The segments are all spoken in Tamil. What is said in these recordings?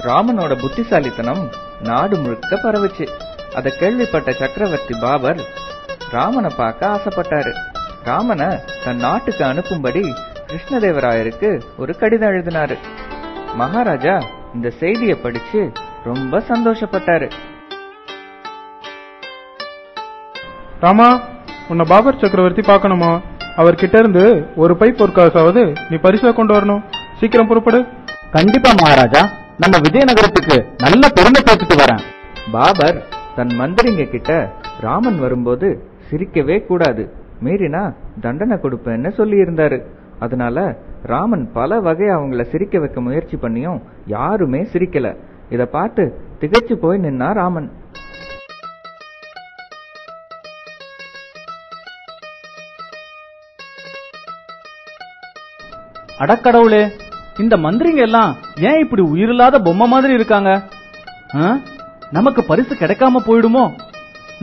ராமனோட புத்திசாலித்தனம் நாடு முழுக்க பரவுச்சு. அத கேள்விப்பட்ட சக்கரவர்த்தி பாபர் ராமனை பார்க்க ஆசைப்பட்டாரு. ராமனை தன் நாட்டுக்கு அனுப்பும்படி கிருஷ்ணதேவராயருக்கு ஒரு கடிதம் எழுதினாரு. மகாராஜா இந்த செய்தியை படிச்சு ரொம்ப சந்தோஷப்பட்டாரு. ராமா, உன்னை பாபர் சக்கரவர்த்தி பார்க்கணுமா? அவர்கிட்ட இருந்து ஒரு பை பொற்காசாவது நீ பரிசா கொண்டு வரணும். சீக்கிரம் புறப்படு. கண்டிப்பா மகாராஜா, நம்ம விஜயநகரத்துக்கு நல்ல பெருமை சேர்த்துட்டு வரேன். பாபர் தன் மந்திரிங்க கிட்ட ராமன் வரும்போது சிரிக்கவே கூடாது, மீறினா தண்டனை கொடுப்பேன்னு சொல்லி இருந்தாரு. அதனால ராமன் பல வகை அவங்கள சிரிக்க வைக்க முயற்சி பண்ணியும் யாருமே சிரிக்கல. இத பார்த்து திகைச்சு போய் நின்னா ராமன். அடக்கடவுளே, இந்த மந்திரிங்க எல்லாம் ஏன் இப்படி உயிரில்லாத பொம்மை மாதிரி இருக்காங்க? நமக்கு பரிசு கிடைக்காம போயிடுமோ?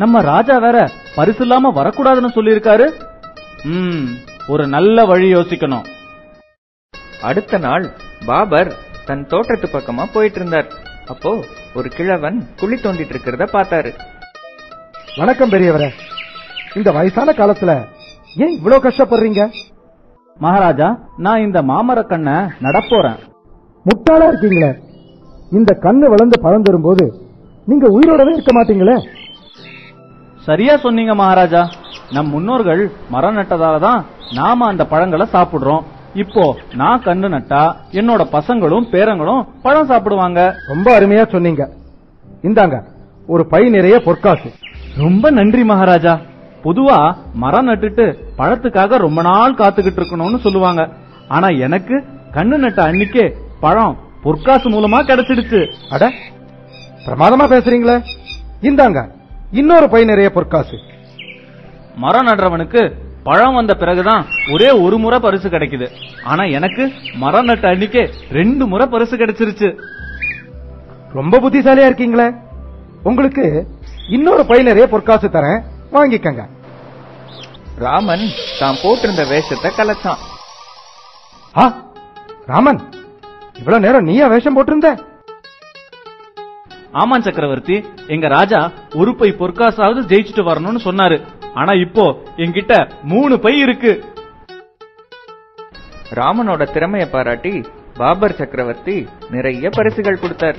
நம்ம ராஜா வேற பரிசு இல்லாம வரக்கூடாதுன்னு சொல்லியிருக்காரு. ஒரு நல்ல வழி யோசிக்கணும். அடுத்த நாள் பாபர் தன் தோட்டத்து பக்கமா போயிட்டு இருந்தார். அப்போ ஒரு கிழவன் குழி தோண்டிட்டு இருக்கிறத பார்த்தாரு. வணக்கம் பெரியவரே, இந்த வயசான காலத்துல ஏன் இவ்வளவு கஷ்டப்படுறீங்க? மகாராஜா, நான் இந்த மாமர கண்ணை நடப்போறேன். முட்டாளா இருக்கீங்களே, இந்த கண்ணு வளர்ந்து பழம் தரும்போது நீங்க உயிரோடவே இருக்க மாட்டீங்களே? சரியா சொன்னீங்க மகாராஜா. நம் முன்னோர்கள் மரம் நட்டதாலதான் நாம அந்த பழங்களை சாப்பிடுறோம். இப்போ நான் கண்ணு நட்டா என்னோட பசங்களும் பேரங்களும் பழம் சாப்பிடுவாங்க. ரொம்ப அருமையா சொன்னீங்க. இந்தாங்க ஒரு பை நிறைய பொற்காசு. ரொம்ப நன்றி மகாராஜா. பொதுவா மரம் நட்டுட்டு பழத்துக்காக ரொம்ப நாள் காத்துக்கிட்டு இருக்கணும்னு சொல்லுவாங்க. ஆனா எனக்கு கண்ணு நட்ட அன்னைக்கே பழம் பொற்காசு மூலமா கிடைச்சிடுச்சு. அட, பிரமாதமா பேசுறீங்களே. இந்தாங்க இன்னொரு பை நிறைய பொற்காசு. மரம் நடுறவனுக்கு பழம் வந்த பிறகுதான் ஒரே ஒரு முறை பரிசு கிடைக்குது. ஆனா எனக்கு மரம் நட்ட அன்னைக்கே 2 முறை பரிசு கிடைச்சிருச்சு. ரொம்ப புத்திசாலியா இருக்கீங்களே. உங்களுக்கு இன்னொரு பை நிறைய பொற்காசு தரேன், வாங்கிக்கங்க. ராமன் தான் போட்டிருந்த வேஷத்தை கலைச்சான். ராமன், இவ்வளவு நேரம் நீயா வேஷம் போட்டிருந்த? ஆமா சக்கரவர்த்தி, எங்க ராஜா ஒரு பை பொற்காசாவது ஜெயிச்சுட்டு வரணும்னு சொன்னாரு. ஆனா இப்போ என்கிட்ட 3 பை இருக்கு. ராமனோட திறமையை பாராட்டி பாபர் சக்கரவர்த்தி நிறைய பரிசுகள் கொடுத்தார்.